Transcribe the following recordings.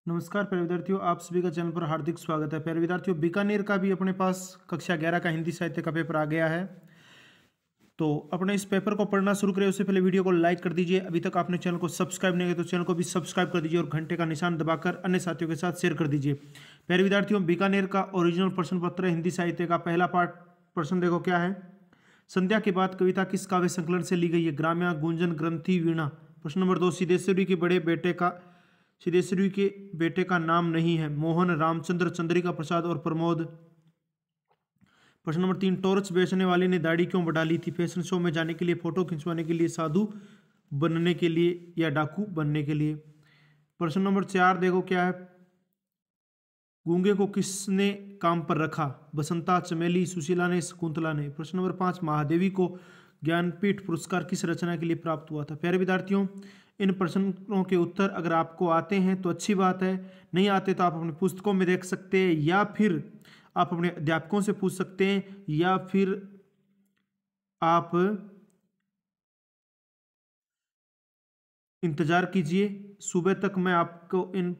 नमस्कार प्यारे विद्यार्थियों, आप सभी का चैनल पर हार्दिक स्वागत है। प्यारे विद्यार्थियों, बीकानेर का भी अपने पास कक्षा 11 का हिंदी साहित्य का पेपर आ गया है। तो अपने इस पेपर को पढ़ना शुरू करें उससे पहले वीडियो को लाइक कर दीजिए। अभी तक आपने चैनल को सब्सक्राइब नहीं किया तो चैनल को भी सब्सक्राइब कर दीजिए और घंटे का निशान दबाकर अन्य साथियों के साथ शेयर कर दीजिए। प्यारे विद्यार्थियों, बीकानेर का ओरिजिनल प्रश्न पत्र हिंदी साहित्य का पहला पार्ट प्रश्न देखो क्या है। संध्या के बाद कविता किस काव्य संकलन से ली गई है? ग्राम्या, गुंजन, ग्रंथि, वीणा। प्रश्न नंबर 2, सिद्धेश्वरी के बेटे का नाम नहीं है। मोहन, रामचंद्र, चंद्रिका प्रसाद और प्रमोद। प्रश्न नंबर 3, टॉर्च बेचने वाले ने दाढ़ी क्यों बढ़ा ली थी? फैशन शो में जाने के लिए, फोटो खिंचवाने के लिए, साधु बनने के लिए या डाकू बनने के लिए। प्रश्न नंबर 4 देखो क्या है। गूंगे को किसने काम पर रखा? बसंता, चमेली, सुशीला ने, शकुंतला ने। प्रश्न नंबर 5, महादेवी को ज्ञानपीठ पुरस्कार किस रचना के लिए प्राप्त हुआ था? प्यारे विद्यार्थियों, इन प्रश्नों के उत्तर अगर आपको आते हैं तो अच्छी बात है, नहीं आते तो आप अपनी पुस्तकों में देख सकते हैं या फिर आप अपने अध्यापकों से पूछ सकते हैं या फिर आप इंतजार कीजिए, सुबह तक मैं आपको इन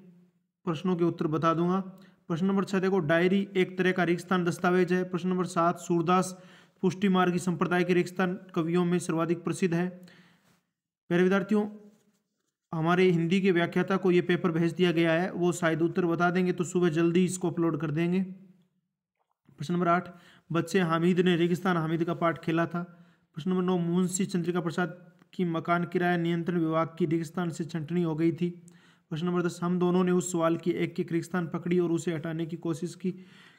प्रश्नों के उत्तर बता दूंगा। प्रश्न नंबर 6 देखो, डायरी एक तरह का रेगिस्तान दस्तावेज है। प्रश्न नंबर 7, सूरदास पुष्टि मार्गी संप्रदाय के रेगिस्तान कवियों में सर्वाधिक प्रसिद्ध है। प्यारे विद्यार्थियों, हमारे हिंदी के व्याख्याता को ये पेपर भेज दिया गया है, वो शायद उत्तर बता देंगे तो सुबह जल्दी इसको अपलोड कर देंगे। प्रश्न नंबर 8, बच्चे हामिद ने रेगिस्तान हामिद का पाठ खेला था। प्रश्न नंबर 9, मुंशी चंद्रिका प्रसाद की मकान किराया नियंत्रण विभाग की रेगिस्तान से छंटनी हो गई थी। प्रश्न नंबर 10, हम दोनों ने उस सवाल की एक रेगिस्तान पकड़ी और उसे हटाने की कोशिश की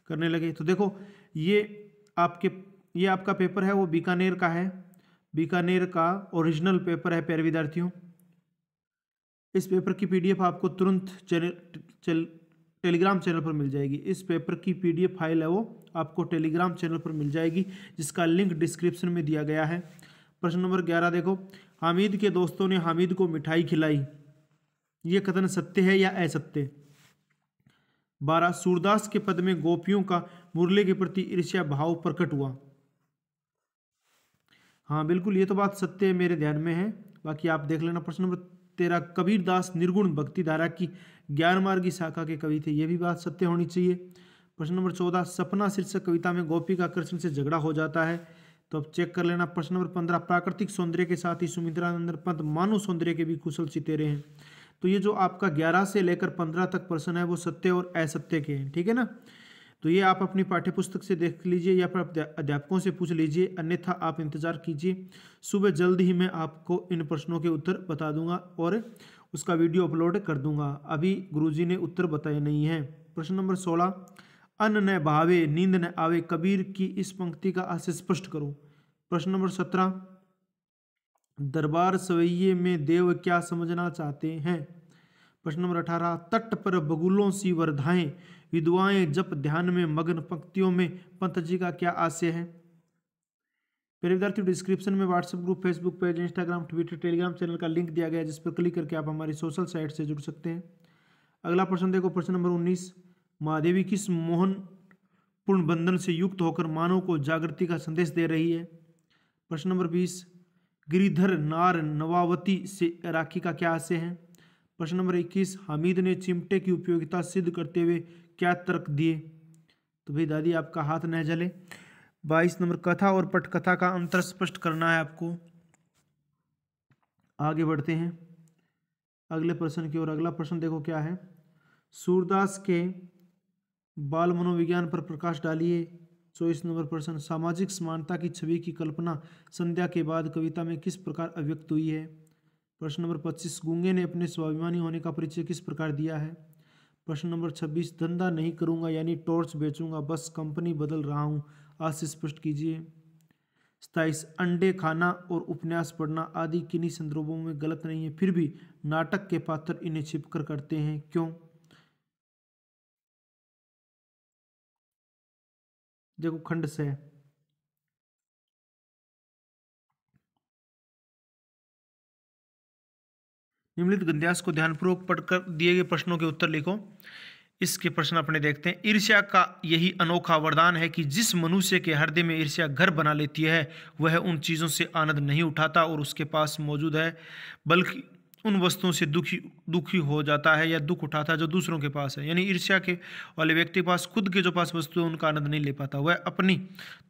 करने लगे। तो देखो, ये आपका पेपर है वो बीकानेर का है, बीकानेर का ओरिजिनल पेपर है। प्यारे विद्यार्थियों, इस पेपर की पीडीएफ आपको तुरंत टेलीग्राम चैनल पर मिल जाएगी। इस पेपर की पीडीएफ फाइल है वो आपको टेलीग्राम चैनल पर मिल जाएगी, जिसका लिंक डिस्क्रिप्शन में दिया गया है। प्रश्न नंबर 11 देखो, हामिद के दोस्तों ने हामिद को मिठाई खिलाई, ये कथन सत्य है या असत्य? 12, सूरदास के पद में गोपियों का मुरली के प्रति ईर्ष्या भाव प्रकट हुआ। हाँ बिल्कुल, ये तो बात सत्य है, मेरे ध्यान में है, बाकी आप देख लेना। प्रश्न नंबर 13, कबीरदास निर्गुण भक्ति धारा की ज्ञान मार्गी शाखा के कवि थे, ये भी बात सत्य होनी चाहिए। प्रश्न नंबर 14, सपना शीर्षक कविता में गोपी का कृष्ण से झगड़ा हो जाता है, तो अब चेक कर लेना। प्रश्न नंबर 15, प्राकृतिक सौंदर्य के साथ ही सुमित्रानंद पंत मानव सौंदर्य के भी कुशल चितेरे हैं। तो ये जो आपका 11 से लेकर 15 तक प्रश्न है वो सत्य और असत्य के हैं, ठीक है ना। तो ये आप अपनी पाठ्यपुस्तक से देख लीजिए या फिर अध्यापकों से पूछ लीजिए, अन्यथा आप इंतजार कीजिए, सुबह जल्द ही मैं आपको इन प्रश्नों के उत्तर बता दूंगा और उसका वीडियो अपलोड कर दूंगा। अभी गुरुजी ने उत्तर बताए नहीं है। प्रश्न नंबर 16, अन्न न भावे नींद न आवे, कबीर की इस पंक्ति का आशय स्पष्ट करो। प्रश्न नंबर 17, दरबार सवैये में देव क्या समझना चाहते हैं? प्रश्न नंबर 18, तट पर बगुलों सी वर्धाएं, विधवाएं जप ध्यान में मग्न, पंक्तियों में पंत जी का क्या आशय है? मेरे विद्यार्थियों, डिस्क्रिप्शन में WhatsApp group, Facebook page, Instagram, Twitter, Telegram channel का लिंक दिया गया है, जिस पर क्लिक करके आप हमारी सोशल साइट से जुड़ सकते हैं। अगला प्रश्न देखो, प्रश्न नंबर 19, महादेवी किस मोहन पूर्ण बंधन से युक्त होकर मानव को जागृति का संदेश दे रही है? प्रश्न नंबर 20, गिरिधर नार नवावती से राखी का क्या आशय है? प्रश्न नंबर 21, हामिद ने चिमटे की उपयोगिता सिद्ध करते हुए क्या तर्क दिए? तो भाई दादी आपका हाथ न जले। 22 नंबर, कथा और पटकथा का अंतर स्पष्ट करना है आपको। आगे बढ़ते हैं अगले प्रश्न की ओर। अगला प्रश्न देखो क्या है। सूरदास के बाल मनोविज्ञान पर प्रकाश डालिए। 24 नंबर प्रश्न, सामाजिक समानता की छवि की कल्पना संध्या के बाद कविता में किस प्रकार अभिव्यक्त हुई है? प्रश्न नंबर 25, गूंगे ने अपने स्वाभिमानी होने का परिचय किस प्रकार दिया है? प्रश्न नंबर 26, धंधा नहीं करूंगा यानी टॉर्च बेचूंगा, बस कंपनी बदल रहा हूं, आज से स्पष्ट कीजिए। 27, अंडे खाना और उपन्यास पढ़ना आदि किन्हीं संदर्भों में गलत नहीं है, फिर भी नाटक के पात्र इन्हें छिपकर करते हैं, क्यों? देखो खंड से निम्नलिखित गद्यांश को ध्यानपूर्वक पढ़कर दिए गए प्रश्नों के उत्तर लिखो। इसके प्रश्न अपने देखते हैं। ईर्ष्या का यही अनोखा वरदान है कि जिस मनुष्य के हृदय में ईर्ष्या घर बना लेती है, वह उन चीज़ों से आनंद नहीं उठाता और उसके पास मौजूद है, बल्कि उन वस्तुओं से दुखी हो जाता है या दुख उठाता है जो दूसरों के पास है। यानी ईर्ष्या के वाले व्यक्ति के पास खुद के जो पास वस्तु है उनका आनंद नहीं ले पाता। वह अपनी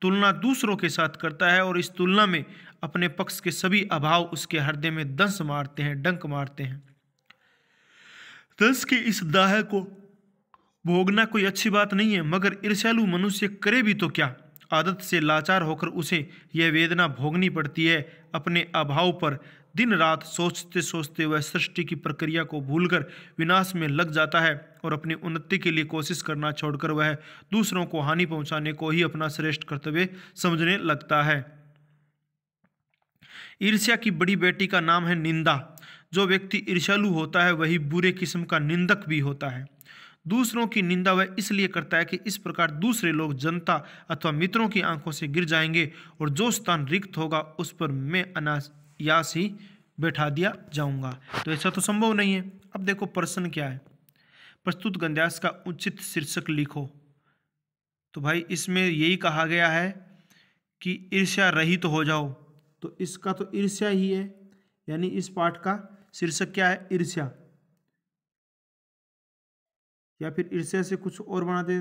तुलना दूसरों के साथ करता है और इस तुलना में अपने पक्ष के सभी अभाव उसके हृदय में डंक मारते हैं। दंश के इस दाह को भोगना कोई अच्छी बात नहीं है, मगर ईर्ष्यालु मनुष्य करे भी तो क्या। आदत से लाचार होकर उसे यह वेदना भोगनी पड़ती है। अपने अभाव पर दिन रात सोचते सोचते वह सृष्टि की प्रक्रिया को भूलकर विनाश में लग जाता है और अपनी उन्नति के लिए कोशिश करना छोड़कर वह दूसरों को हानि पहुंचाने को ही अपना श्रेष्ठ कर्तव्य समझने लगता है। ईर्ष्या की बड़ी बेटी का नाम है निंदा। जो व्यक्ति ईर्ष्यालु होता है वही बुरे किस्म का निंदक भी होता है। दूसरों की निंदा वह इसलिए करता है कि इस प्रकार दूसरे लोग जनता अथवा मित्रों की आंखों से गिर जाएंगे और जो स्थान रिक्त होगा उस पर मैं अनायास ही बैठा दिया जाऊंगा। तो ऐसा तो संभव नहीं है। अब देखो प्रश्न क्या है, प्रस्तुत गद्यांश का उचित शीर्षक लिखो। तो भाई इसमें यही कहा गया है कि ईर्ष्या रहित हो जाओ, तो इसका तो ईर्ष्या ही है, यानी इस पाठ का शीर्षक क्या है, ईर्ष्या। या फिर ईर्ष्या से कुछ और बना दे,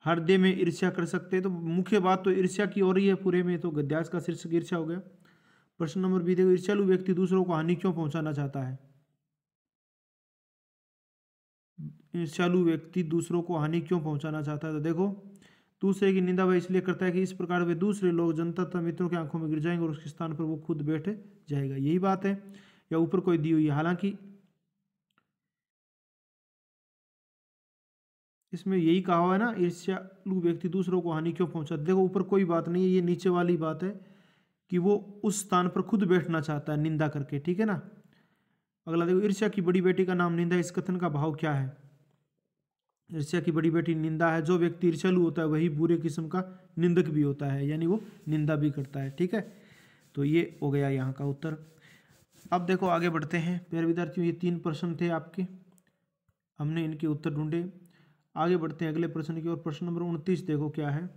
हृदय में ईर्ष्या कर सकते हैं। तो मुख्य बात तो ईर्ष्या की हो रही है पूरे में, तो गद्यांश का शीर्षक ईर्ष्या हो गया। प्रश्न नंबर बी देखो, ईर्ष्यालु व्यक्ति दूसरों को हानि क्यों पहुंचाना चाहता है। ईर्ष्यालु व्यक्ति दूसरों को हानि क्यों पहुंचाना चाहता है, तो देखो दूसरे की निंदा वह इसलिए करता है कि इस प्रकार वे दूसरे लोग जनता तथा मित्रों की आंखों में गिर जाएंगे और उसके स्थान पर वो खुद बैठ जाएगा। यही बात है, या ऊपर कोई दी हुई है। हालांकि इसमें यही कहा हुआ है ना, ईर्ष्यालु व्यक्ति दूसरों को हानि क्यों पहुंचाता है। देखो ऊपर कोई बात नहीं है, ये नीचे वाली बात है कि वो उस स्थान पर खुद बैठना चाहता है निंदा करके, ठीक है ना। अगला देखो, ईर्ष्या की बड़ी बेटी का नाम निंदा, इस कथन का भाव क्या है। ईर्ष्या की बड़ी बेटी निंदा है। जो व्यक्ति ईर्ष्यालु होता है वही बुरे किस्म का निंदक भी होता है, यानी वो निंदा भी करता है, ठीक है। तो ये हो गया यहाँ का उत्तर। अब देखो आगे बढ़ते हैं प्यारे विद्यार्थियों, ये 3 प्रश्न थे आपके, हमने इनके उत्तर ढूंढे। आगे बढ़ते हैं अगले प्रश्न की ओर। प्रश्न नंबर 29 देखो क्या है,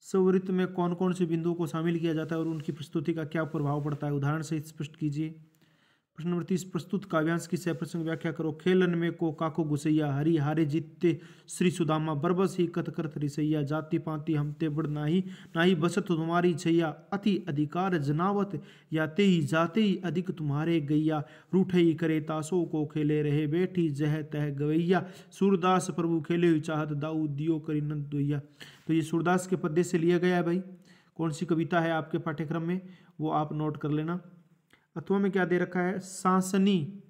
स्ववृत्त में कौन कौन से बिंदुओं को शामिल किया जाता है और उनकी प्रस्तुति का क्या प्रभाव पड़ता है, उदाहरण से स्पष्ट कीजिए। प्रश्न नंबर 30, प्रस्तुत काव्यांश की सप्रसंग व्याख्या करो। खेलन में को काको गुसैया, हरि हारे जीतते श्री सुदामा, बरबस ही कत करत रिसैया, जाति पाति हमते बड़ नाही, नाही बसत तुम्हारी छैया, अति अधिकार जनावत या ते ही जाते ही अधिक तुम्हारे गैया, रूठई करे तासो को खेले रहे, बैठी जह तह गवैया, सूरदास प्रभु खेले हुई चाहत, दाऊ दियो करी नंद दुइया। तो ये सूरदास के पद्य से लिया गया है भाई। कौन सी कविता है आपके पाठ्यक्रम में, वो आप नोट कर लेना। अथवा में क्या दे रखा है, सांसनी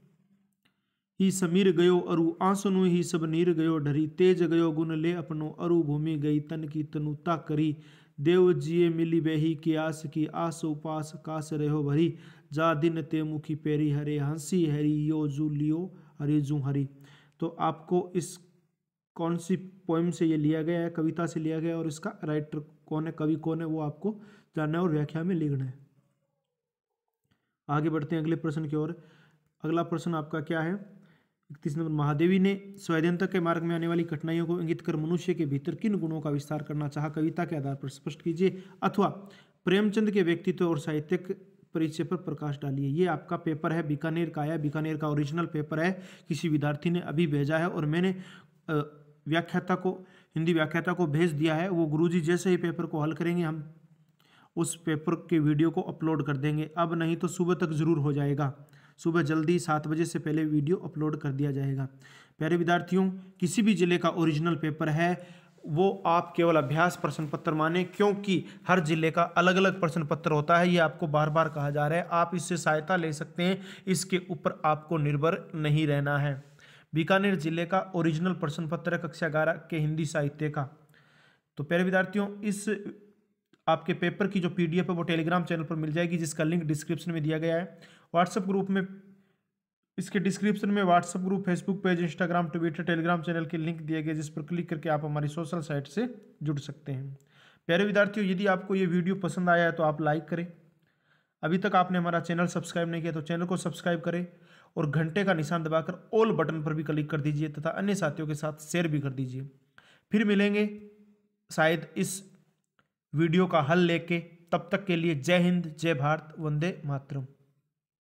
ही समीर गयो अरु, आंसनु ही सब नीर गयो ढरी, तेज गयो गुण ले अपनो, अरु भूमि गई तन की तनुता करी, देव जिये मिली बही की आस की, आस उपास कास रहो भरी, जा दिन ते मुखी पेरी हरे, हंसी हरी यो जू लियो हरे जू हरी। तो आपको इस कौन सी पोइम से ये लिया गया है, कविता से लिया गया है, और इसका राइटर कौन है, कवि कौन है, वो आपको जानना है और व्याख्या में लिखना है। आगे बढ़ते हैं अगले प्रश्न की ओर। अगला प्रश्न आपका क्या है, 31 नंबर, महादेवी ने स्वाधीनता के मार्ग में आने वाली कठिनाइयों को इंगित कर मनुष्य के भीतर किन गुणों का विस्तार करना चाहा, कविता के आधार पर स्पष्ट कीजिए। अथवा प्रेमचंद के व्यक्तित्व और साहित्यिक परिचय पर प्रकाश डालिए। ये आपका पेपर है, बीकानेर का है, बीकानेर का ओरिजिनल पेपर है, किसी विद्यार्थी ने अभी भेजा है और मैंने व्याख्याता को, हिंदी व्याख्याता को भेज दिया है। वो गुरुजी जैसे ही पेपर को हल करेंगे हम उस पेपर के वीडियो को अपलोड कर देंगे। अब नहीं तो सुबह तक जरूर हो जाएगा, सुबह जल्दी 7 बजे से पहले वीडियो अपलोड कर दिया जाएगा। प्यारे विद्यार्थियों, किसी भी जिले का ओरिजिनल पेपर है वो आप केवल अभ्यास प्रश्न पत्र माने, क्योंकि हर जिले का अलग अलग प्रश्न पत्र होता है। ये आपको बार बार कहा जा रहा है, आप इससे सहायता ले सकते हैं, इसके ऊपर आपको निर्भर नहीं रहना है। बीकानेर जिले का ओरिजिनल प्रश्न पत्र कक्षा 11 के हिंदी साहित्य का। तो प्यारे विद्यार्थियों, इस आपके पेपर की जो PDF है वो टेलीग्राम चैनल पर मिल जाएगी, जिसका लिंक डिस्क्रिप्शन में दिया गया है। व्हाट्सएप ग्रुप में, इसके डिस्क्रिप्शन में WhatsApp group, Facebook page, Instagram, Twitter, Telegram channel के लिंक दिए गए, जिस पर क्लिक करके आप हमारी सोशल साइट से जुड़ सकते हैं। प्यारे विद्यार्थियों, यदि आपको ये वीडियो पसंद आया है तो आप लाइक करें। अभी तक आपने हमारा चैनल सब्सक्राइब नहीं किया तो चैनल को सब्सक्राइब करें और घंटे का निशान दबाकर ऑल बटन पर भी क्लिक कर दीजिए तथा अन्य साथियों के साथ शेयर भी कर दीजिए। फिर मिलेंगे शायद इस वीडियो का हल लेके, तब तक के लिए जय हिंद, जय भारत, वंदे मातरम।